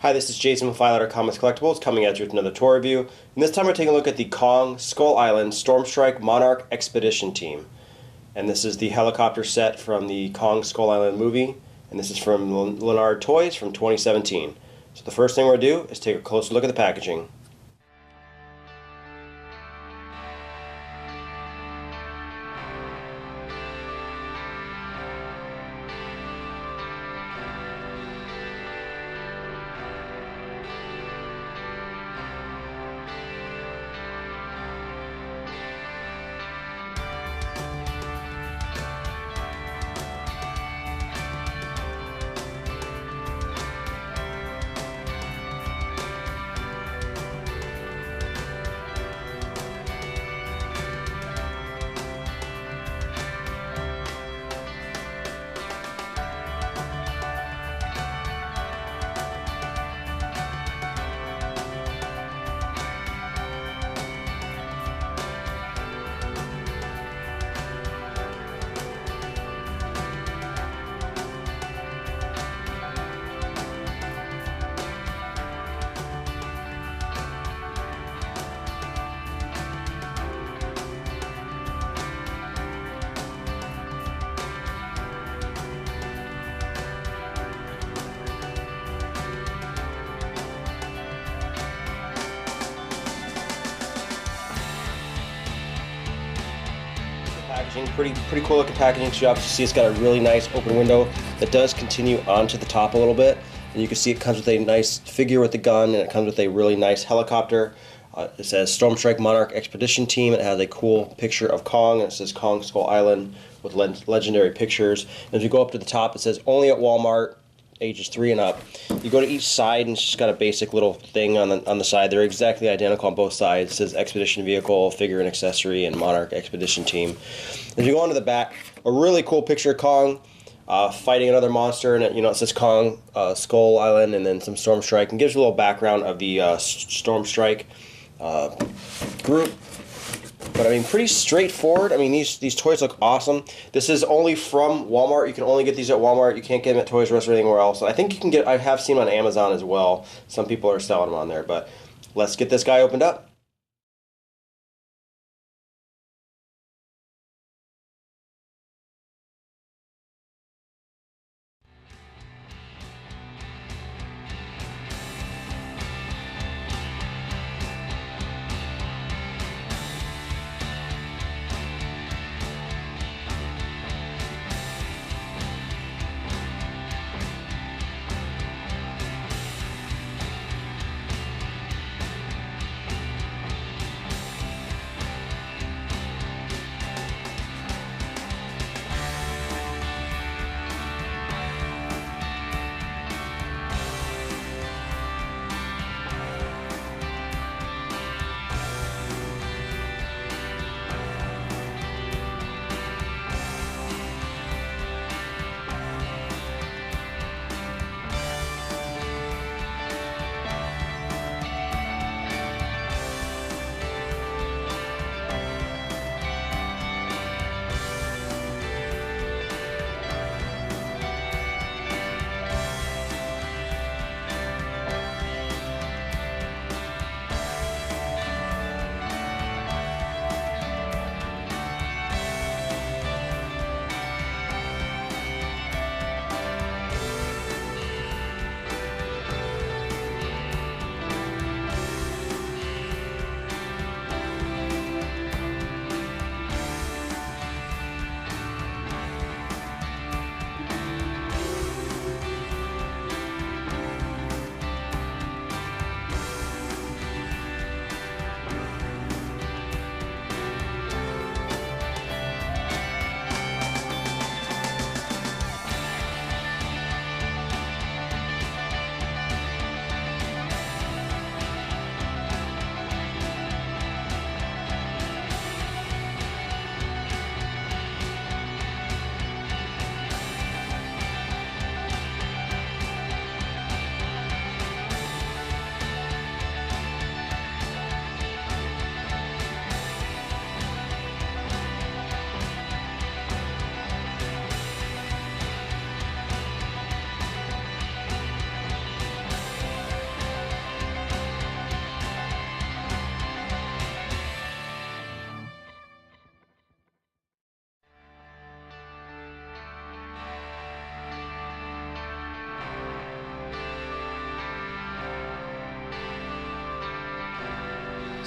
Hi, this is Jason with Violator Comics Collectibles coming at you with another tour review. And this time we're taking a look at the Kong Skull Island Stormstrike Monarch Expedition Team. And this is the helicopter set from the Kong Skull Island movie. And this is from Lanard Toys from 2017. So the first thing we're going to do is take a closer look at the packaging. Packaging, pretty cool looking packaging. So you obviously see it's got a really nice open window that does continue onto the top a little bit, and you can see it comes with a nice figure with the gun, and it comes with a really nice helicopter. It says Stormstrike Monarch Expedition Team. It has a cool picture of Kong, and it says Kong Skull Island with legendary pictures. And as you go up to the top, it says only at Walmart, ages 3 and up. You go to each side, and it's just got a basic little thing on the side. They're exactly identical on both sides. It says Expedition Vehicle, Figure and Accessory, and Monarch Expedition Team. As you go onto the back, a really cool picture of Kong fighting another monster, and it says Kong Skull Island, and then some Stormstrike, and gives you a little background of the Stormstrike group. But I mean, pretty straightforward. I mean, these toys look awesome. This is only from Walmart. You can only get these at Walmart. You can't get them at Toys R Us or anywhere else. And I think you can get. I have seen them on Amazon as well. Some people are selling them on there. But let's get this guy opened up.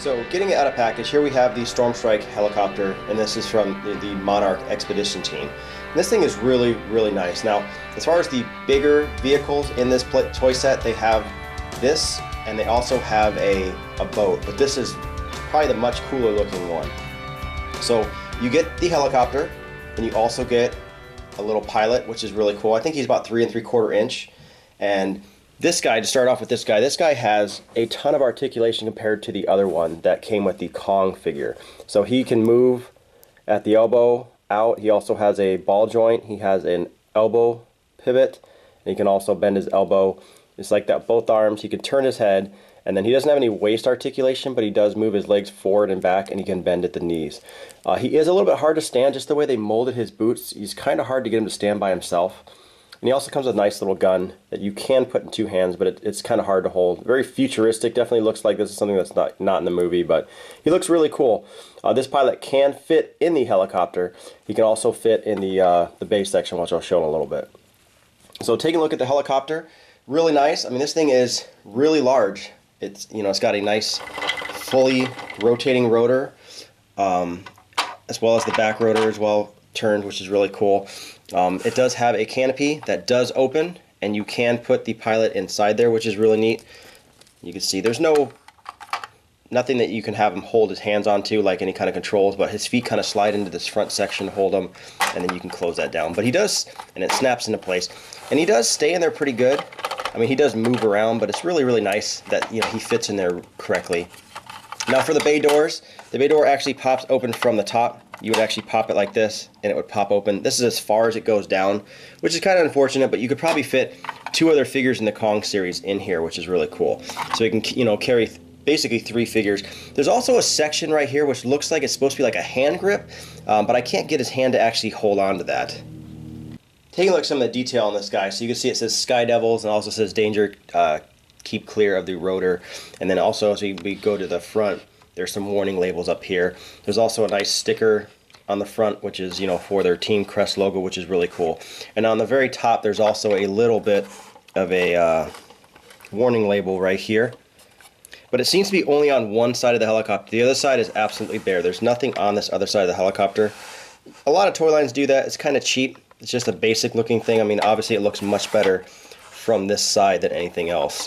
So getting it out of package, here we have the Storm Strike helicopter, and this is from the Monarch Expedition team. And this thing is really, really nice. Now, as far as the bigger vehicles in this toy set, they have this, and they also have a boat, but this is probably the much cooler looking one. So you get the helicopter, and you also get a little pilot, which is really cool. I think he's about 3 3/4 inch, and this guy, to start off with this guy has a ton of articulation compared to the other one that came with the Kong figure. So he can move at the elbow out. He also has a ball joint. He has an elbow pivot, and he can also bend his elbow. It's like that, both arms. He can turn his head, and then he doesn't have any waist articulation, but he does move his legs forward and back, and he can bend at the knees. He is a little bit hard to stand, just the way they molded his boots. He's kind of hard to get him to stand by himself. And he also comes with a nice little gun that you can put in 2 hands, but it's kind of hard to hold. Very futuristic. Definitely looks like this is something that's not in the movie, but he looks really cool. This pilot can fit in the helicopter. He can also fit in the base section, which I'll show in a little bit. So taking a look at the helicopter, really nice. I mean, this thing is really large. It's got a nice, fully rotating rotor, as well as the back rotor as well turned, which is really cool. It does have a canopy that does open, and you can put the pilot inside there, which is really neat. You can see there's nothing that you can have him hold his hands onto, like any kind of controls, but his feet kind of slide into this front section to hold him, and then you can close that down. But he does, and it snaps into place, and he does stay in there pretty good. I mean, he does move around, but it's really, really nice that he fits in there correctly. Now for the bay doors, the bay door actually pops open from the top. You would actually pop it like this, and it would pop open. This is as far as it goes down, which is kind of unfortunate, but you could probably fit 2 other figures in the Kong series in here, which is really cool. So you can, carry basically 3 figures. There's also a section right here which looks like it's supposed to be like a hand grip, but I can't get his hand to actually hold on to that. Taking a look at some of the detail on this guy, so you can see it says Sky Devils, and also says danger, keep clear of the rotor. And then also as we go to the front, there's some warning labels up here. There's also a nice sticker on the front, which is, for their Team Crest logo, which is really cool. And on the very top, there's also a little bit of a warning label right here. But it seems to be only on one side of the helicopter. The other side is absolutely bare. There's nothing on this other side of the helicopter. A lot of toy lines do that. It's kind of cheap. It's just a basic looking thing. I mean, obviously it looks much better from this side than anything else.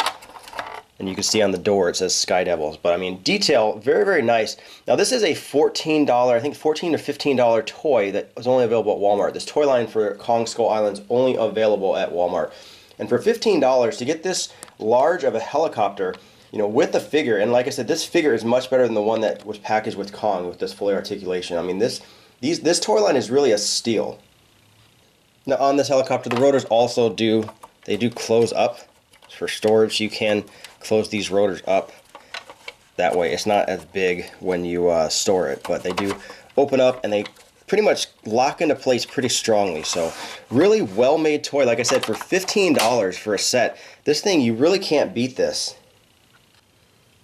And you can see on the door it says Sky Devils. But I mean, detail, very, very nice. Now this is a $14, I think $14 to $15 toy that was only available at Walmart. This toy line for Kong Skull Island is only available at Walmart. And for $15 to get this large of a helicopter, with the figure, and like I said, this figure is much better than the one that was packaged with Kong with this fully articulation. I mean, this toy line is really a steal. Now on this helicopter, the rotors also do close up for storage. You can close these rotors up that way. It's not as big when you store it, but they do open up, and they pretty much lock into place pretty strongly. So really well made toy. Like I said, for $15 for a set, this thing, you really can't beat this.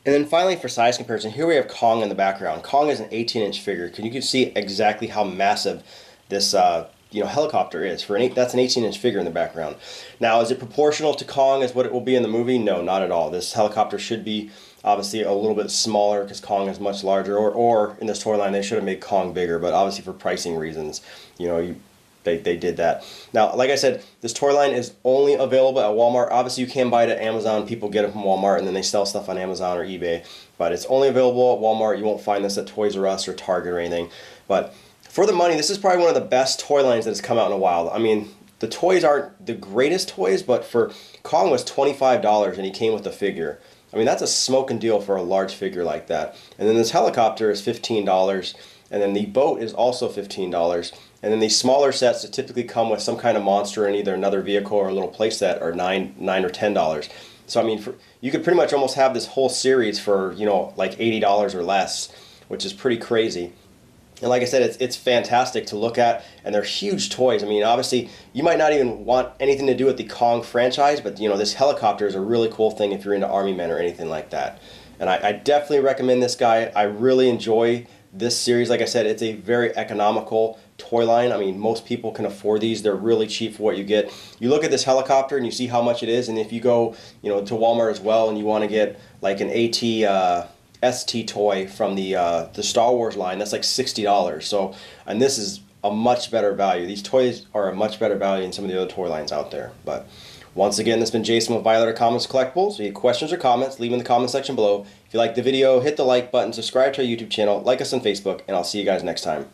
And then finally, for size comparison, here we have Kong in the background. Kong is an 18-inch figure. You can see exactly how massive this helicopter is. That's an 18-inch figure in the background. Now, is it proportional to Kong as what it will be in the movie? No, not at all. This helicopter should be obviously a little bit smaller because Kong is much larger. Or in this toy line, they should have made Kong bigger. But obviously, for pricing reasons, they did that. Now, like I said, this toy line is only available at Walmart. Obviously, you can buy it at Amazon. People get it from Walmart, and then they sell stuff on Amazon or eBay. But it's only available at Walmart. You won't find this at Toys R Us or Target or anything. But for the money, this is probably one of the best toy lines that has come out in a while. I mean, the toys aren't the greatest toys, but for Kong was $25, and he came with a figure. I mean, that's a smoking deal for a large figure like that. And then this helicopter is $15, and then the boat is also $15. And then these smaller sets that typically come with some kind of monster in either another vehicle or a little playset are $9 or $10. So I mean, you could pretty much almost have this whole series for like $80 or less, which is pretty crazy. And like I said, it's fantastic to look at, and they're huge toys. I mean, obviously, you might not even want anything to do with the Kong franchise, but this helicopter is a really cool thing if you're into Army Men or anything like that. And I definitely recommend this guy. I really enjoy this series. Like I said, it's a very economical toy line. I mean, most people can afford these. They're really cheap for what you get. You look at this helicopter and you see how much it is, and if you go, to Walmart as well and you want to get like an ST toy from the Star Wars line. That's like $60. So, and this is a much better value. These toys are a much better value than some of the other toy lines out there. But once again, this has been Jason with Violator Comics Collectibles. If you have questions or comments, leave them in the comment section below. If you like the video, hit the like button, subscribe to our YouTube channel, like us on Facebook, and I'll see you guys next time.